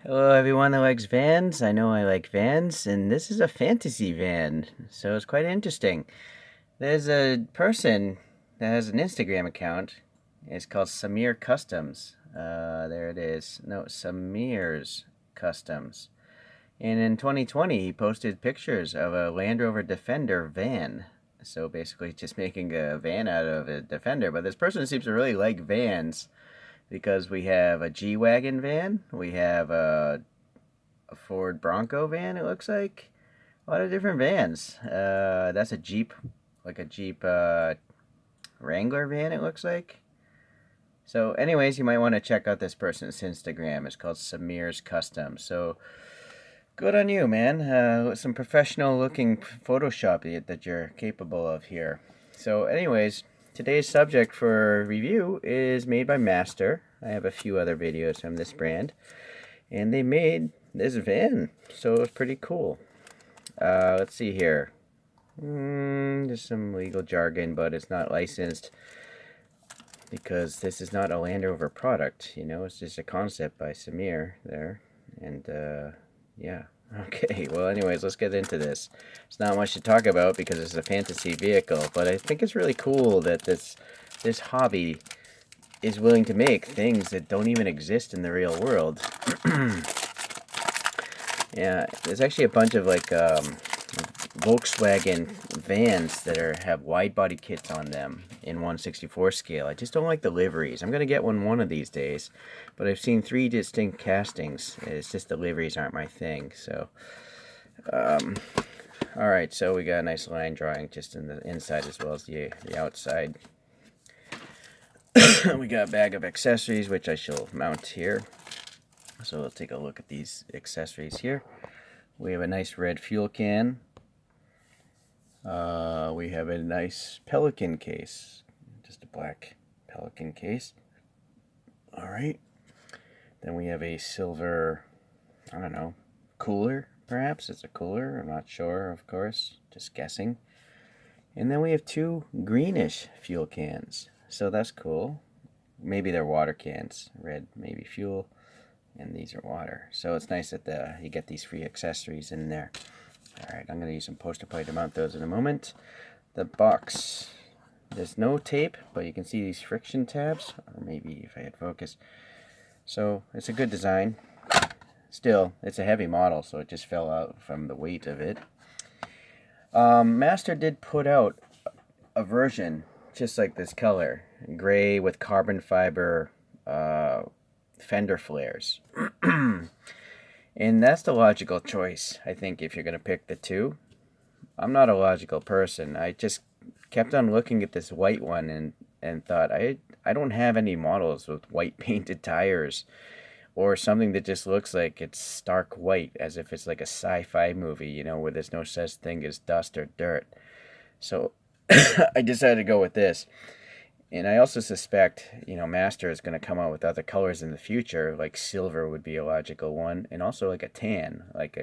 Hello, everyone that likes vans. I know I like vans, and this is a fantasy van, so it's quite interesting. There's a person that has an Instagram account. It's called SamirsCustoms. There it is. No, Samir's Customs. And in 2020, he posted pictures of a Land Rover Defender van. So basically, just making a van out of a Defender. But this person seems to really like vans because we have a G-Wagon van, we have a Ford Bronco van, it looks like. A lot of different vans. That's a Jeep, like a Jeep Wrangler van, it looks like. So, anyways, you might want to check out this person's Instagram. It's called Samir's Customs. So, good on you, man. Some professional looking Photoshop that you're capable of here. So, anyways, today's subject for review is made by Master. I have a few other videos from this brand, and they made this van, so it was pretty cool. Let's see here. There's some legal jargon, but it's not licensed because this is not a Land Rover product. You know, it's just a concept by Samir there, and yeah. Okay, well, anyways, let's get into this. It's not much to talk about because it's a fantasy vehicle, but I think it's really cool that this hobby is willing to make things that don't even exist in the real world. Yeah, there's actually a bunch of like Volkswagen vans that have wide body kits on them in 1/64 scale. I just don't like the liveries. I'm gonna get one of these days, but I've seen 3 distinct castings. It's just the liveries aren't my thing. So, all right. So we got a nice line drawing just in the inside as well as the outside. We got a bag of accessories which I shall mount here. So let's take a look at these accessories here. We have a nice red fuel can. We have a nice Pelican case, just a black Pelican case. All right. Then we have a silver, I don't know, cooler, perhaps. It's a cooler. I'm not sure, of course, just guessing. And then we have 2 greenish fuel cans. So that's cool. Maybe they're water cans. Red, maybe fuel, and these are water. So it's nice that you get these free accessories in there. Alright, I'm going to use some poster plate to mount those in a moment. The box. There's no tape, but you can see these friction tabs. Or maybe if I had focus. So, it's a good design. Still, it's a heavy model, so it just fell out from the weight of it. Master did put out a version just like this color. Gray with carbon fiber fender flares. And that's the logical choice, I think, if you're going to pick the two. I'm not a logical person. I just kept on looking at this white one and thought, I don't have any models with white painted tires or something that just looks like it's stark white, as if it's like a sci-fi movie, you know, where there's no such thing as dust or dirt. So I decided to go with this. And I also suspect, you know, Master is going to come out with other colors in the future, like silver would be a logical one, and also like a tan, like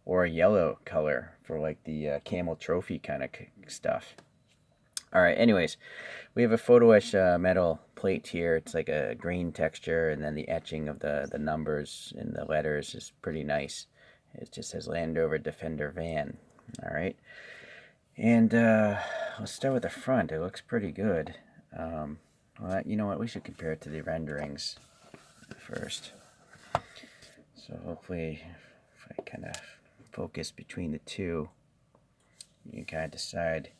or a yellow color for like the camel trophy kind of stuff. All right, anyways, we have a photo etch metal plate here. It's like a green texture, and then the etching of the numbers and the letters is pretty nice. It just says Land Rover Defender van. All right. And let's start with the front. It looks pretty good. Well, you know what? We should compare it to the renderings first. So hopefully, if I kind of focus between the two, you can kind of decide.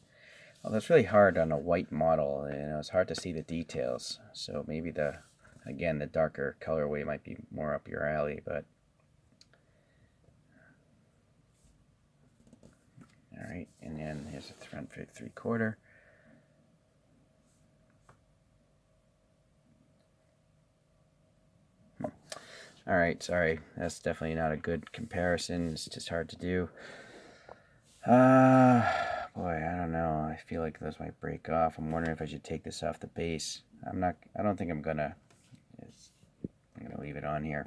Well, that's really hard on a white model. You know, it's hard to see the details. So maybe again, the darker colorway might be more up your alley, but. Alright, and then here's a front 3/4. Alright, sorry, that's definitely not a good comparison. It's just hard to do. Boy, I don't know. I feel like those might break off. I'm wondering if I should take this off the base. I don't think I'm gonna leave it on here.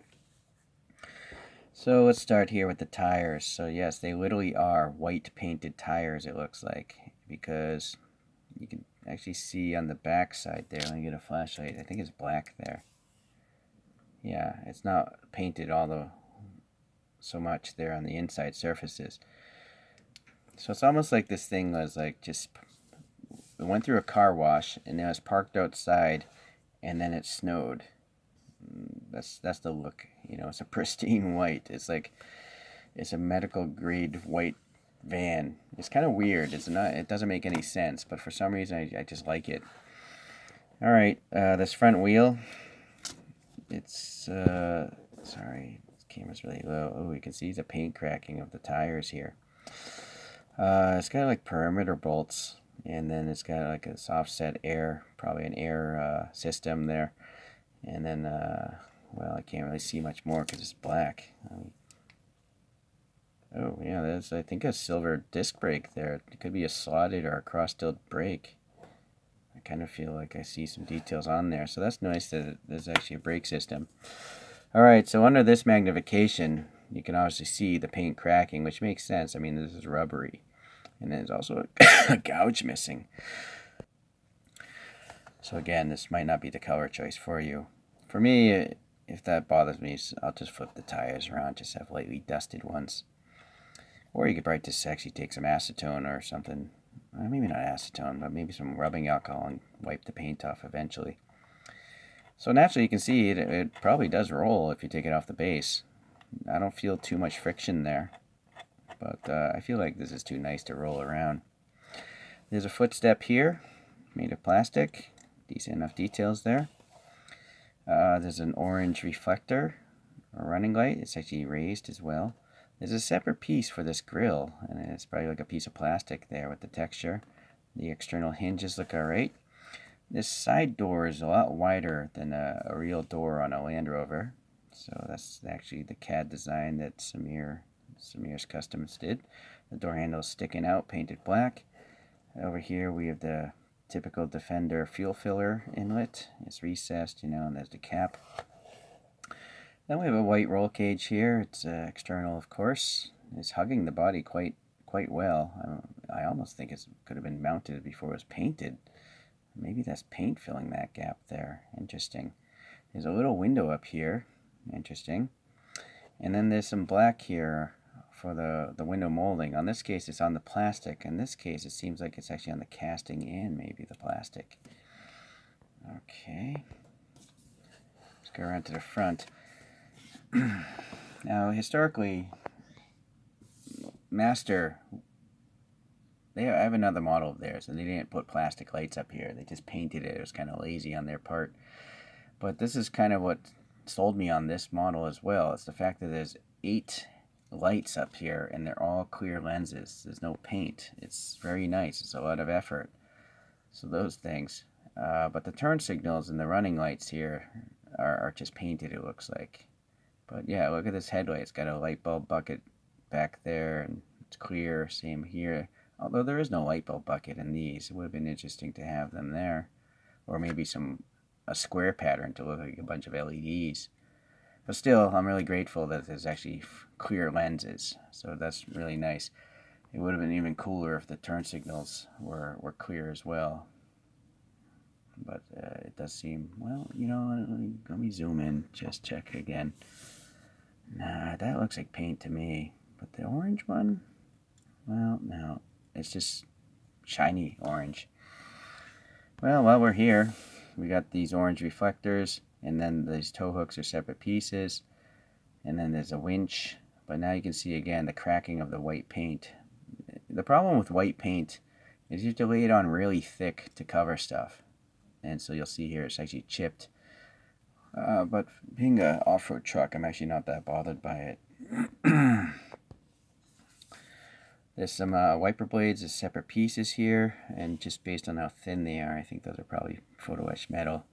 So let's start here with the tires. So yes, they literally are white painted tires, it looks like, because you can actually see on the back side there. Let me get a flashlight. I think it's black there. Yeah, it's not painted so much there on the inside surfaces. So it's almost like this thing was like just it went through a car wash and it was parked outside and then it snowed. That's the look. It's a pristine white. It's like it's a medical grade white van. It's kind of weird. It's not. It doesn't make any sense, but for some reason I just like it. All right, this front wheel. It's sorry, this camera's really low. Oh, you can see the paint cracking of the tires here. It's got like perimeter bolts, and then it's got like a offset air, probably an air system there. And then, well, I can't really see much more because it's black. Oh, yeah, there's, I think, a silver disc brake there. It could be a slotted or a cross-stilled brake. I kind of feel like I see some details on there. So that's nice that there's actually a brake system. All right, so under this magnification, you can obviously see the paint cracking, which makes sense. I mean, this is rubbery. And then there's also a gouge missing. So again, this might not be the color choice for you. For me, if that bothers me, I'll just flip the tires around, just have lightly dusted ones. Or you could probably just actually take some acetone or something. Maybe not acetone, but maybe some rubbing alcohol and wipe the paint off eventually. So naturally you can see it probably does roll if you take it off the base. I don't feel too much friction there, but I feel like this is too nice to roll around. There's a footstep here, made of plastic. Decent enough details there. There's an orange reflector, or running light. It's actually raised as well. There's a separate piece for this grill, and it's probably like a piece of plastic there with the texture. The external hinges look alright. This side door is a lot wider than a real door on a Land Rover. So that's actually the CAD design that SamirsCustoms did. The door handle is sticking out, painted black. Over here we have the typical Defender fuel filler inlet. It's recessed, and there's the cap. Then we have a white roll cage here. It's external, of course. It's hugging the body quite well. I almost think it could have been mounted before it was painted. Maybe that's paint filling that gap there. Interesting. There's a little window up here. Interesting. And then there's some black here for the window molding. On this case, it's on the plastic. In this case, it seems like it's actually on the casting and maybe the plastic. Okay. Let's go around to the front. Now, historically, Master, I have another model of theirs, and they didn't put plastic lights up here. They just painted it. It was kind of lazy on their part. But this is kind of what sold me on this model as well. It's the fact that there's 8 lights up here, and they're all clear lenses. There's no paint. It's very nice. It's a lot of effort. So those things. But the turn signals and the running lights here are just painted, it looks like. But yeah, look at this headlight. It's got a light bulb bucket back there, and it's clear. Same here. Although there is no light bulb bucket in these. It would have been interesting to have them there. Or maybe a square pattern to look like a bunch of LEDs. But still, I'm really grateful that there's actually clear lenses. So that's really nice. It would have been even cooler if the turn signals were clear as well. But it does seem, well, let me zoom in, just check again. Nah, that looks like paint to me. But the orange one, well, no, it's just shiny orange. Well, while we're here, we got these orange reflectors, and then these tow hooks are separate pieces, and then there's a winch. But now you can see again the cracking of the white paint. The problem with white paint is you have to lay it on really thick to cover stuff, and so you'll see here it's actually chipped. But being an off-road truck, I'm actually not that bothered by it. There's some wiper blades as separate pieces here, and just based on how thin they are, I think those are probably photo etched metal.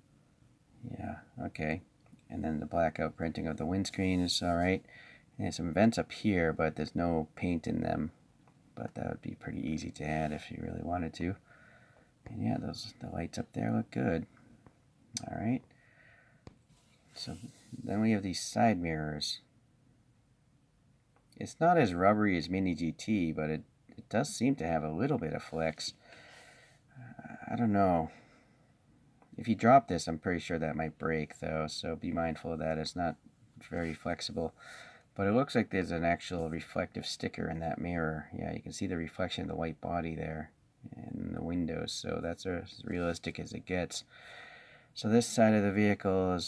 Yeah, okay. And then the blackout printing of the windscreen is alright. And there's some vents up here, but there's no paint in them. But that would be pretty easy to add if you really wanted to. And yeah, the lights up there look good. Alright. So then we have these side mirrors. It's not as rubbery as Mini GT, but it does seem to have a little bit of flex. I don't know. If you drop this, I'm pretty sure that might break though, so be mindful of that. It's not very flexible. But it looks like there's an actual reflective sticker in that mirror. Yeah, you can see the reflection of the white body there in the windows, so that's as realistic as it gets. So this side of the vehicle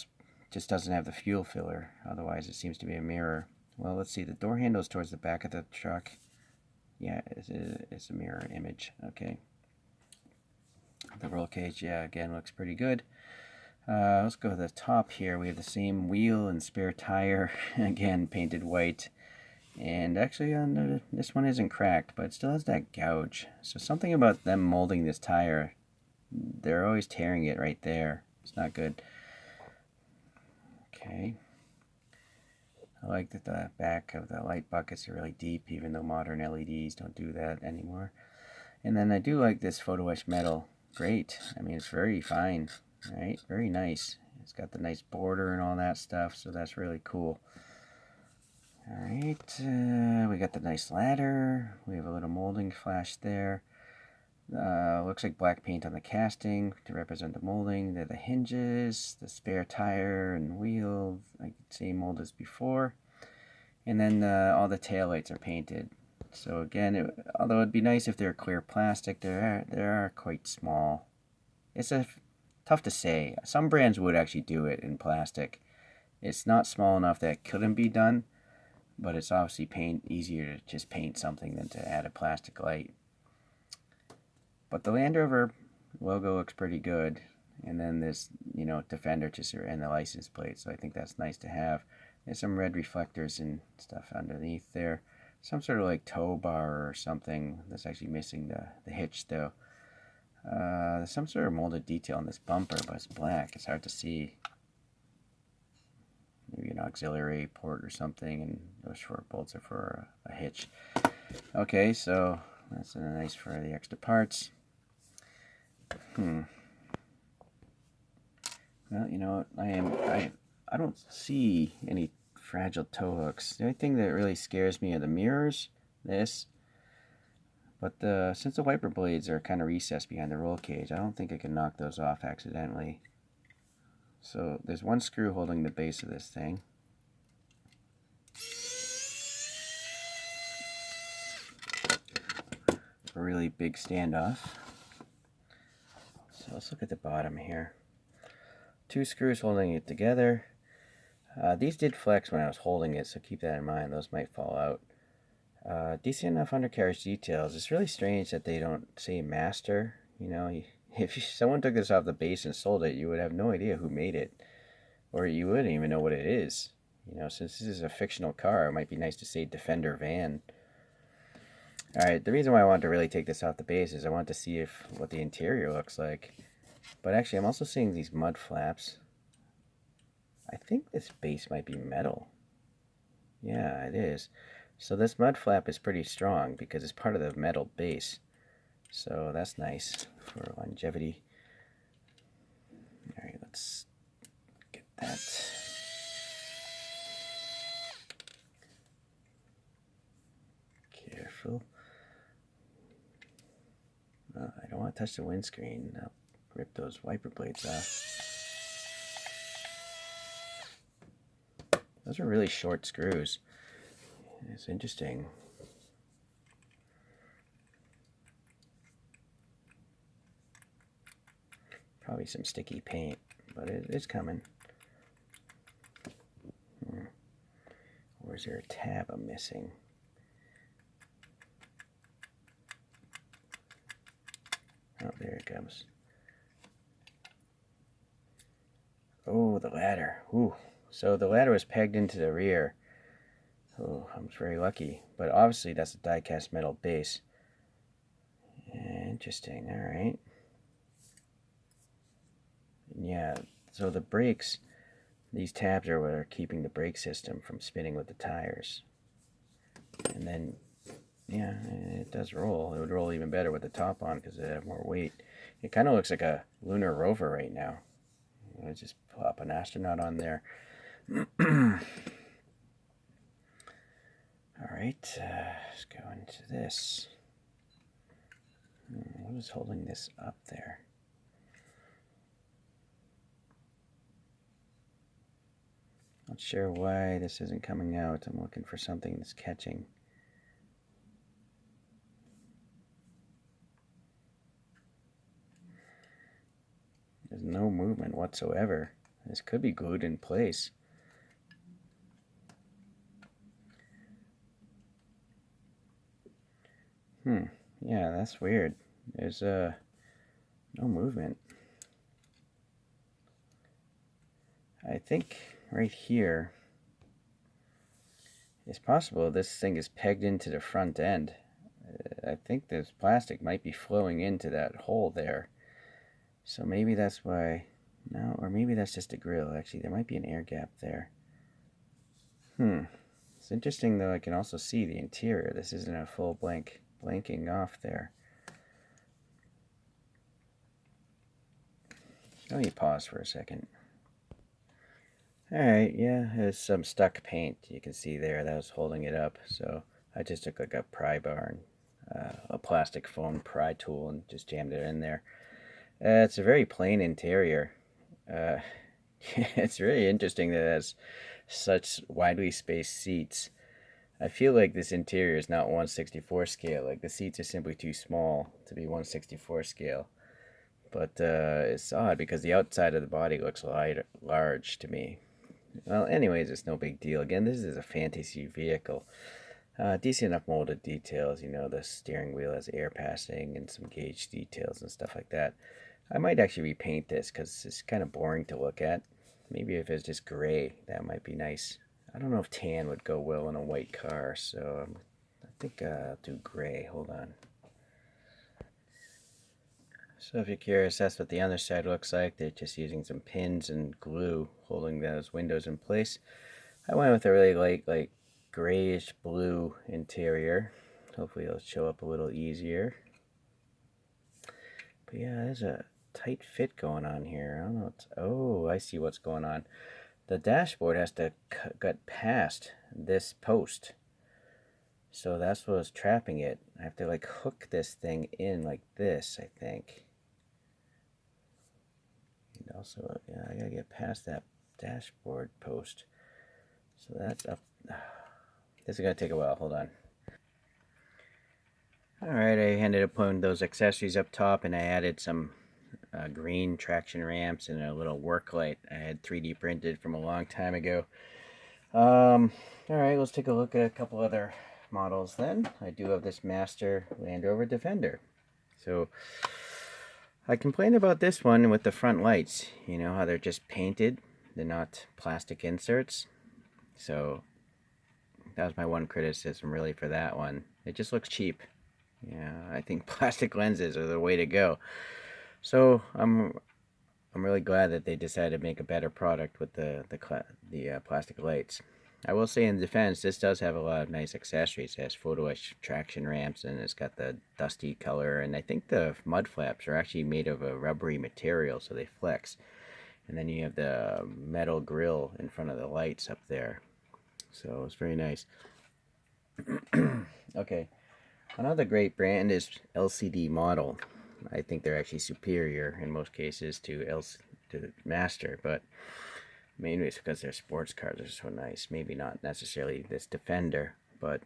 just doesn't have the fuel filler, otherwise it seems to be a mirror. Well, let's see, the door handle is towards the back of the truck. Yeah, it's a mirror image. Okay. The roll cage, yeah, again, looks pretty good. Let's go to the top here. We have the same wheel and spare tire, again, painted white. And actually, this one isn't cracked, but it still has that gouge. So something about them molding this tire, they're always tearing it right there. It's not good. Okay. I like that the back of the light buckets are really deep, even though modern LEDs don't do that anymore. And then I do like this photo etched metal. Great. I mean, it's very fine, right? Very nice. It's got the nice border and all that stuff, so that's really cool. Alright, we got the nice ladder. We have a little molding flash there. Looks like black paint on the casting to represent the molding. They're the hinges, the spare tire and wheel, like same mold as before. And then all the taillights are painted. So again, although it'd be nice if they're clear plastic, they are quite small. It's tough to say. Some brands would actually do it in plastic. It's not small enough that it couldn't be done, but it's obviously easier to just paint something than to add a plastic light. But the Land Rover logo looks pretty good, and then this, Defender just and the license plate, so I think that's nice to have. There's some red reflectors and stuff underneath there. Some sort of like tow bar or something that's actually missing the hitch though. There's some sort of molded detail on this bumper, but it's black. It's hard to see. Maybe an auxiliary port or something, and those short bolts are for a hitch. Okay, so that's nice for the extra parts. Well, you know what? I don't see any fragile tow hooks. The only thing that really scares me are the mirrors, but since the wiper blades are kind of recessed behind the roll cage, I don't think I can knock those off accidentally. So there's one screw holding the base of this thing. A really big standoff. So let's look at the bottom here. Two screws holding it together. These did flex when I was holding it, so keep that in mind. Those might fall out. Decent enough undercarriage details. It's really strange that they don't say master. If someone took this off the base and sold it, you would have no idea who made it. Or you wouldn't even know what it is. Since this is a fictional car, it might be nice to say Defender van. Alright, the reason why I want to really take this off the base is I want to see what the interior looks like. But actually, I'm also seeing these mud flaps. I think this base might be metal. Yeah, it is. So this mud flap is pretty strong because it's part of the metal base. So that's nice for longevity. Alright, let's get that. Careful. Oh, I don't want to touch the windscreen. I'll rip those wiper blades off. Those are really short screws. It's interesting. Probably some sticky paint, but it's coming. Or is there a tab I'm missing? Oh, there it comes. Oh, the ladder. Ooh. So the ladder was pegged into the rear. Oh, I'm very lucky. But obviously that's a die-cast metal base. Interesting, alright. Yeah, so the brakes, these tabs are what are keeping the brake system from spinning with the tires. And then, yeah, it does roll. It would roll even better with the top on because it have more weight. It kind of looks like a lunar rover right now. Let's just plop an astronaut on there. Alright, let's go into this. What is holding this up there? Not sure why this isn't coming out. I'm looking for something that's catching. There's no movement whatsoever. This could be glued in place. Yeah, that's weird. There's no movement. I think right here, it's possible this thing is pegged into the front end. I think this plastic might be flowing into that hole there. So maybe that's why, no, or maybe that's just a grill. Actually, there might be an air gap there. It's interesting though, I can also see the interior. This isn't a full blanking off there. Let me pause for a second. Alright, yeah, there's some stuck paint you can see there that was holding it up. So I just took like a pry bar and a plastic foam pry tool and just jammed it in there. It's a very plain interior. It's really interesting that it has such widely spaced seats. I feel like this interior is not 1/64 scale. Like the seats are simply too small to be 1/64 scale. But it's odd because the outside of the body looks large to me. Well, anyways, it's no big deal. Again, this is a fantasy vehicle. Decent enough molded details. You know, the steering wheel has air passing and some gauge details and stuff like that. I might actually repaint this because it's kind of boring to look at. Maybe if it's just gray, that might be nice. I don't know if tan would go well in a white car, so I think I'll do gray. Hold on. So if you're curious, that's what the underside looks like. They're just using some pins and glue holding those windows in place. I went with a really light, like grayish blue interior. Hopefully it'll show up a little easier. But yeah, there's a tight fit going on here. I don't know what's, oh, I see what's going on. The dashboard has to get past this post. So that's what was trapping it. I have to like hook this thing in like this, I think. And also, yeah, I gotta get past that dashboard post. So that's up. This is gonna take a while. Hold on. Alright, I ended up putting those accessories up top and I added some green traction ramps and a little work light I had 3D printed from a long time ago. Alright, let's take a look at a couple other models then. I do have this Master Land Rover Defender. So I complained about this one with the front lights. You know how they're just painted, they're not plastic inserts. So that was my one criticism really for that one. It just looks cheap. Yeah, I think plastic lenses are the way to go. So I'm really glad that they decided to make a better product with the plastic lights. I will say in defense, this does have a lot of nice accessories. It has photo traction ramps and it's got the dusty color. And I think the mud flaps are actually made of a rubbery material, so they flex. And then you have the metal grill in front of the lights up there. So it's very nice. Okay, another great brand is LCD Model. I think they're actually superior in most cases to Master, but mainly it's because their sports cars are so nice. Maybe not necessarily this Defender, but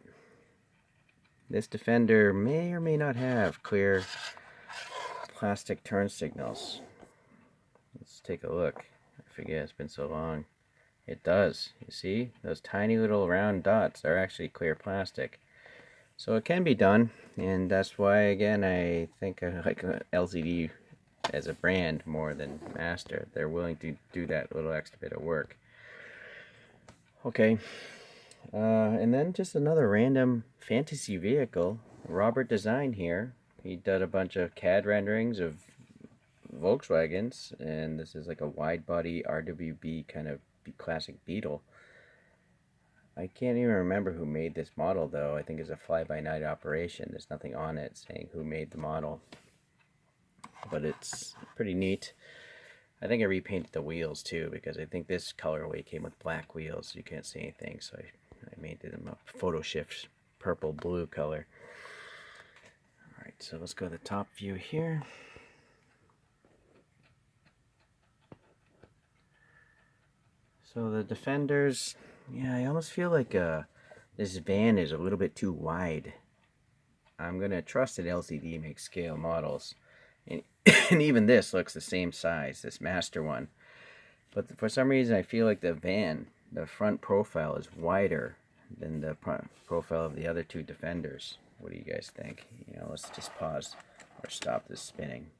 this Defender may or may not have clear plastic turn signals. Let's take a look. I forget, it's been so long. It does. You see? Those tiny little round dots are actually clear plastic. So it can be done, and that's why, again, I think I like LCD as a brand more than Master. They're willing to do that little extra bit of work. Okay, and then just another random fantasy vehicle. Robert Design here. He did a bunch of CAD renderings of Volkswagens, and this is like a wide body RWB kind of classic Beetle. I can't even remember who made this model though. I think it's a fly-by-night operation. There's nothing on it saying who made the model, but it's pretty neat. I think I repainted the wheels too because I think this colorway came with black wheels. You can't see anything, so I made them a photo shift purple blue color. Alright, so let's go to the top view here. So the Defenders, yeah, I almost feel like this van is a little bit too wide. I'm gonna trust that LCD makes scale models, and, and even this looks the same size, this master one. But for some reason, I feel like the van, the front profile is wider than the profile of the other two Defenders. What do you guys think? Let's just pause or stop this spinning.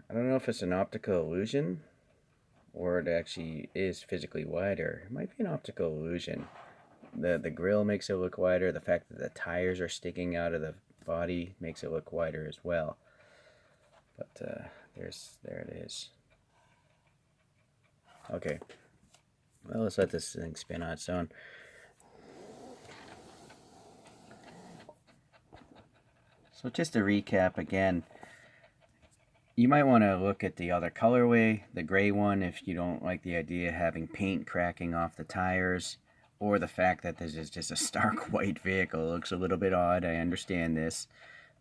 I don't know if it's an optical illusion or it actually is physically wider. It might be an optical illusion. The grill makes it look wider. The fact that the tires are sticking out of the body makes it look wider as well. But there it is. Okay. Well, let's let this thing spin on its own. So just to recap again, you might want to look at the other colorway, the gray one, if you don't like the idea of having paint cracking off the tires, or the fact that this is just a stark white vehicle. It looks a little bit odd, I understand this,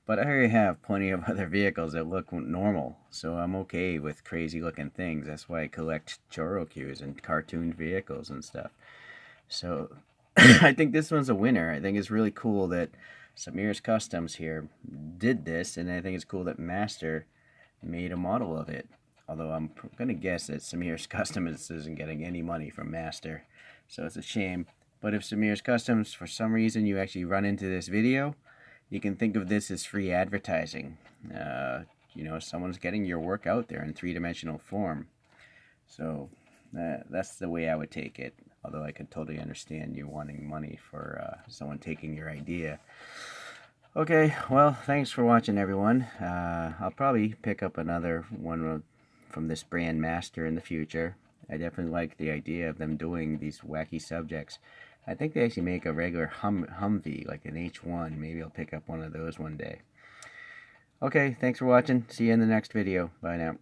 but I already have plenty of other vehicles that look normal, so I'm okay with crazy looking things. That's why I collect Chorokus and cartoon vehicles and stuff. So I think this one's a winner. I think it's really cool that SamirsCustoms here did this, and I think it's cool that Master made a model of it. Although I'm going to guess that SamirsCustoms isn't getting any money from Master, so it's a shame. But if SamirsCustoms, for some reason, you actually run into this video, you can think of this as free advertising. Someone's getting your work out there in three-dimensional form. So that's the way I would take it. Although I could totally understand you wanting money for someone taking your idea. Okay, well, thanks for watching, everyone. I'll probably pick up another one from this brand Master in the future. I definitely like the idea of them doing these wacky subjects. I think they actually make a regular Humvee, like an H1. Maybe I'll pick up one of those one day. Okay, thanks for watching. See you in the next video. Bye now.